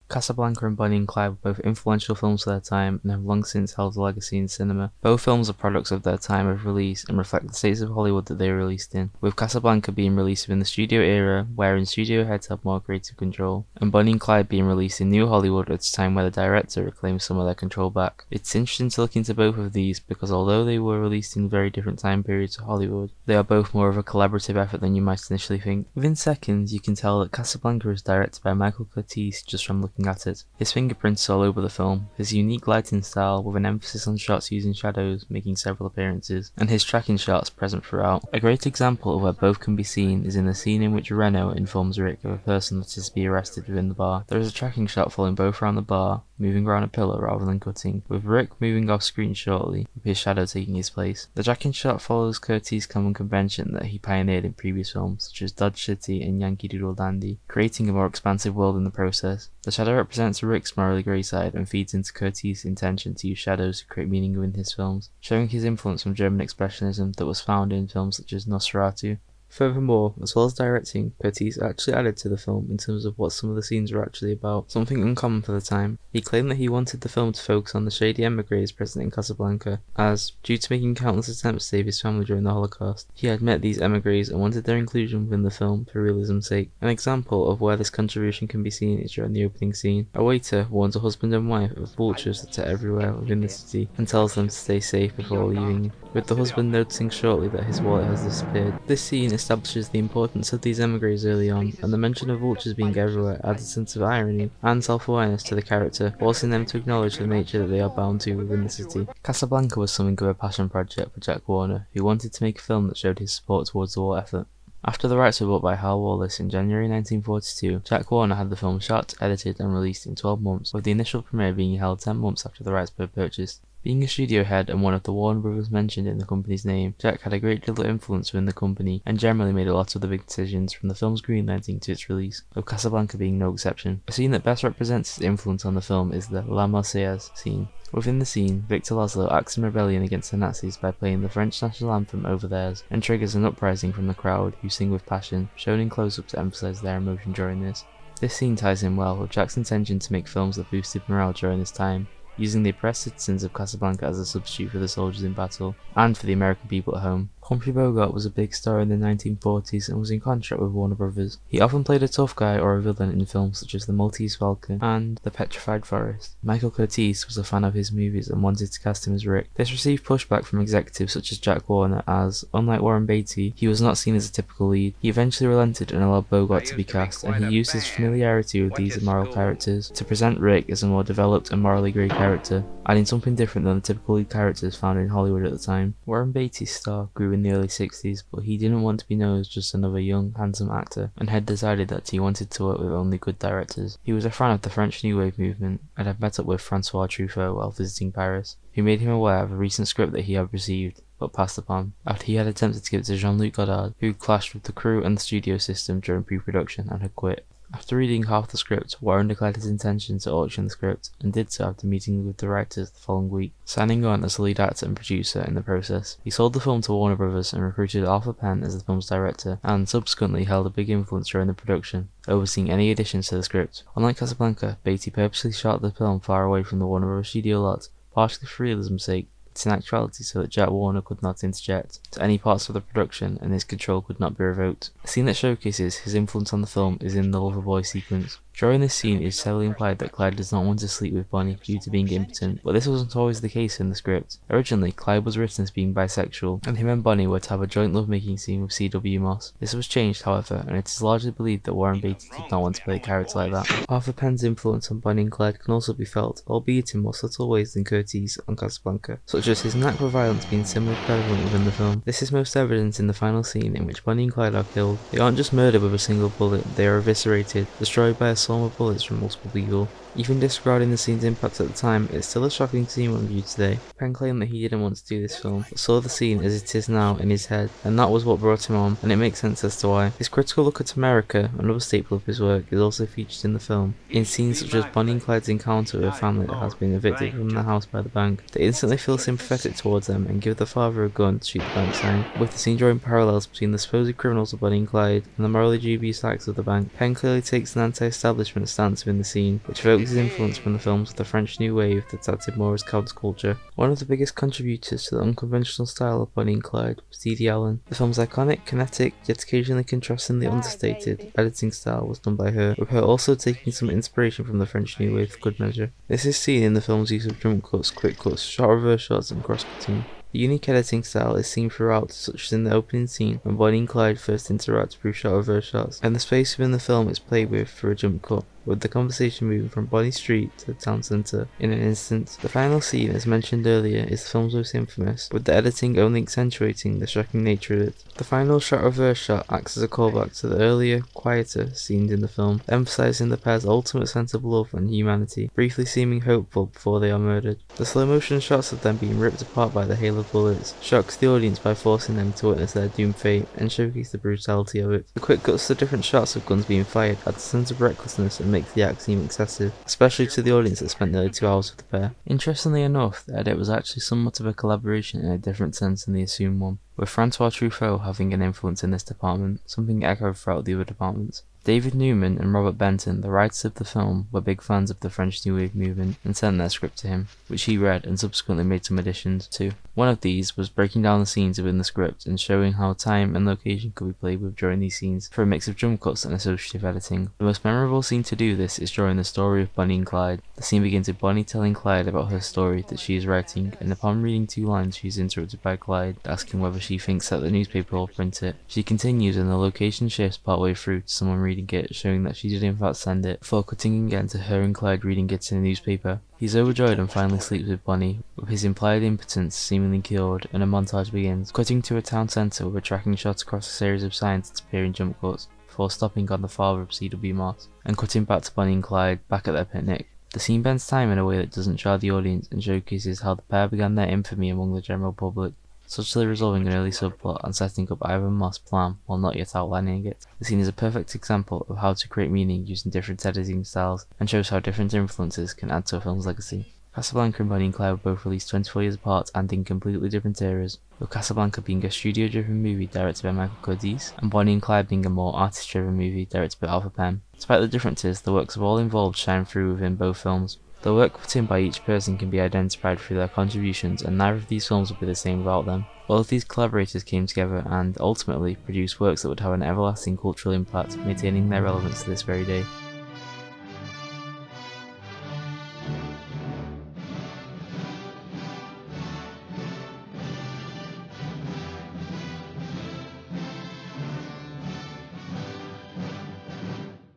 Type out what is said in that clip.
Casablanca and Bonnie and Clyde were both influential films for their time and have long since held a legacy in cinema. Both films are products of their time of release and reflect the states of Hollywood that they were released in, with Casablanca being released within the studio era, wherein studio heads had more creative control, and Bonnie and Clyde being released in New Hollywood at a time where the director reclaimed some of their control back. It's interesting to look into both of these because although they were released in very different time periods of Hollywood, they are both more of a collaborative effort than you might initially think. Within seconds, you can tell that Casablanca is directed by Michael Curtiz just from looking at it. His fingerprints are all over the film, his unique lighting style with an emphasis on shots using shadows making several appearances, and his tracking shots present throughout. A great example of where both can be seen is in the scene in which Reno informs Rick of a person that is to be arrested within the bar. There is a tracking shot following both around the bar, moving around a pillar rather than cutting, with Rick moving off screen shortly, with his shadow taking his place. The tracking shot follows Curtiz's common convention that he pioneered in previous films, such as Dodge City and Yankee Doodle Dandy, creating a more expansive world in the process. The shadow represents Rick's morally grey side and feeds into Curtiz's intention to use shadows to create meaning within his films, showing his influence from German expressionism that was found in films such as Nosferatu. Furthermore, as well as directing, Curtiz actually added to the film in terms of what some of the scenes were actually about, something uncommon for the time. He claimed that he wanted the film to focus on the shady emigres present in Casablanca, as, due to making countless attempts to save his family during the Holocaust, he had met these emigres and wanted their inclusion within the film for realism's sake. An example of where this contribution can be seen is during the opening scene. A waiter warns a husband and wife of vultures that are everywhere within the city and tells them to stay safe before leaving, with the husband noticing shortly that his wallet has disappeared. This scene establishes the importance of these emigres early on, and the mention of vultures being everywhere adds a sense of irony and self-awareness to the character, forcing them to acknowledge the nature that they are bound to within the city. Casablanca was something of a passion project for Jack Warner, who wanted to make a film that showed his support towards the war effort. After the rights were bought by Hal Wallace in January 1942, Jack Warner had the film shot, edited and released in 12 months, with the initial premiere being held 10 months after the rights were purchased. Being a studio head and one of the Warner brothers mentioned in the company's name, Jack had a great deal of influence within the company and generally made a lot of the big decisions from the film's greenlighting to its release, with Casablanca being no exception. A scene that best represents his influence on the film is the La Marseillaise scene. Within the scene, Victor Laszlo acts in rebellion against the Nazis by playing the French national anthem over theirs, and triggers an uprising from the crowd, who sing with passion, shown in close-up to emphasize their emotion during this. This scene ties in well with Jack's intention to make films that boosted morale during this time, using the oppressed citizens of Casablanca as a substitute for the soldiers in battle, and for the American people at home. Humphrey Bogart was a big star in the 1940s and was in contract with Warner Brothers. He often played a tough guy or a villain in films such as The Maltese Falcon and The Petrified Forest. Michael Curtiz was a fan of his movies and wanted to cast him as Rick. This received pushback from executives such as Jack Warner as, unlike Warren Beatty, he was not seen as a typical lead. He eventually relented and allowed Bogart to be cast, and he used his familiarity with these immoral characters to present Rick as a more developed and morally grey character, adding something different than the typical lead characters found in Hollywood at the time. Warren Beatty's star grew in the early 60s, but he didn't want to be known as just another young, handsome actor, and had decided that he wanted to work with only good directors. He was a fan of the French New Wave movement, and had met up with Francois Truffaut while visiting Paris, who made him aware of a recent script that he had received, but passed upon, after he had attempted to give it to Jean-Luc Godard, who clashed with the crew and the studio system during pre-production and had quit. After reading half the script, Warren declared his intention to auction the script, and did so after meeting with the writers the following week, signing on as the lead actor and producer in the process. He sold the film to Warner Brothers and recruited Arthur Penn as the film's director, and subsequently held a big influence during the production, overseeing any additions to the script. Unlike Casablanca, Beatty purposely shot the film far away from the Warner Brothers studio lot, partially for realism's sake, but in actuality so that Jack Warner could not interject to any parts of the production and his control could not be revoked. A scene that showcases his influence on the film is in the Loverboy sequence. During this scene, it is heavily implied that Clyde does not want to sleep with Bonnie due to being impotent, but this wasn't always the case in the script. Originally, Clyde was written as being bisexual, and him and Bonnie were to have a joint lovemaking scene with C.W. Moss. This was changed, however, and it is largely believed that Warren Beatty did not want to play a character like that. Arthur Penn's influence on Bonnie and Clyde can also be felt, albeit in more subtle ways than Curtiz on Casablanca, such as his knack for violence being similarly prevalent within the film. This is most evident in the final scene in which Bonnie and Clyde are killed. They aren't just murdered with a single bullet, they are eviscerated, destroyed by a storm of bullets from multiple people. Even disregarding the scene's impact at the time, it's still a shocking scene when viewed today. Penn claimed that he didn't want to do this film, but saw the scene as it is now in his head, and that was what brought him on, and it makes sense as to why. His critical look at America, another staple of his work, is also featured in the film, in scenes such as Bonnie and Clyde's encounter with a family that has been evicted from their house by the bank. They instantly feel sympathetic towards them and give the father a gun to shoot the bank sign, with the scene drawing parallels between the supposed criminals of Bonnie and Clyde and the morally dubious acts of the bank. Penn clearly takes an anti-establishment establishment stance within the scene, which focuses influence from the films of the French New Wave that acted more as counterculture. One of the biggest contributors to the unconventional style of Bonnie and Clyde was Dee Allen. The film's iconic, kinetic, yet occasionally contrastingly understated editing style was done by her, with her also taking some inspiration from the French New Wave for good measure. This is seen in the film's use of jump cuts, quick cuts, short reverse shots, and cross-cutting. The unique editing style is seen throughout, such as in the opening scene when Bonnie and Clyde first interact through short reverse shots, and the space within the film is played with through a jump cut, with the conversation moving from Bonnie Street to the town centre in an instant. The final scene, as mentioned earlier, is the film's most infamous, with the editing only accentuating the shocking nature of it. The final short reverse shot acts as a callback to the earlier, quieter scenes in the film, emphasising the pair's ultimate sense of love and humanity, briefly seeming hopeful before they are murdered. The slow motion shots of them being ripped apart by the hail of bullets shocks the audience by forcing them to witness their doomed fate and showcase the brutality of it. The quick cuts to different shots of guns being fired add a sense of recklessness and makes the act seem excessive, especially to the audience that spent nearly 2 hours with the pair. Interestingly enough, the edit was actually somewhat of a collaboration in a different sense than the assumed one, with Francois Truffaut having an influence in this department, something echoed throughout the other departments. David Newman and Robert Benton, the writers of the film, were big fans of the French New Wave movement and sent their script to him, which he read and subsequently made some additions to. One of these was breaking down the scenes within the script and showing how time and location could be played with during these scenes for a mix of jump cuts and associative editing. The most memorable scene to do this is during the story of Bonnie and Clyde. The scene begins with Bonnie telling Clyde about her story that she is writing, and upon reading 2 lines she is interrupted by Clyde asking whether she thinks that the newspaper will print it. She continues and the location shifts partway through to someone reading it, showing that she did in fact send it, before cutting again to her and Clyde reading it in the newspaper. He's overjoyed and finally sleeps with Bonnie, with his implied impotence seemingly cured, and a montage begins, cutting to a town centre with a tracking shot across a series of signs that appear in jump cuts, before stopping on the father of C.W. Moss, and cutting back to Bonnie and Clyde, back at their picnic. The scene bends time in a way that doesn't jar the audience and showcases how the pair began their infamy among the general public, suchly resolving an early subplot and setting up Ivan Moss' plan while not yet outlining it. The scene is a perfect example of how to create meaning using different editing styles, and shows how different influences can add to a film's legacy. Casablanca and Bonnie and Clyde were both released 24 years apart and in completely different eras, with Casablanca being a studio-driven movie directed by Michael Curtiz, and Bonnie and Clyde being a more artist-driven movie directed by Arthur Penn. Despite the differences, the works of all involved shine through within both films. The work put in by each person can be identified through their contributions, and neither of these films would be the same without them. All of these collaborators came together and, ultimately, produced works that would have an everlasting cultural impact, maintaining their relevance to this very day.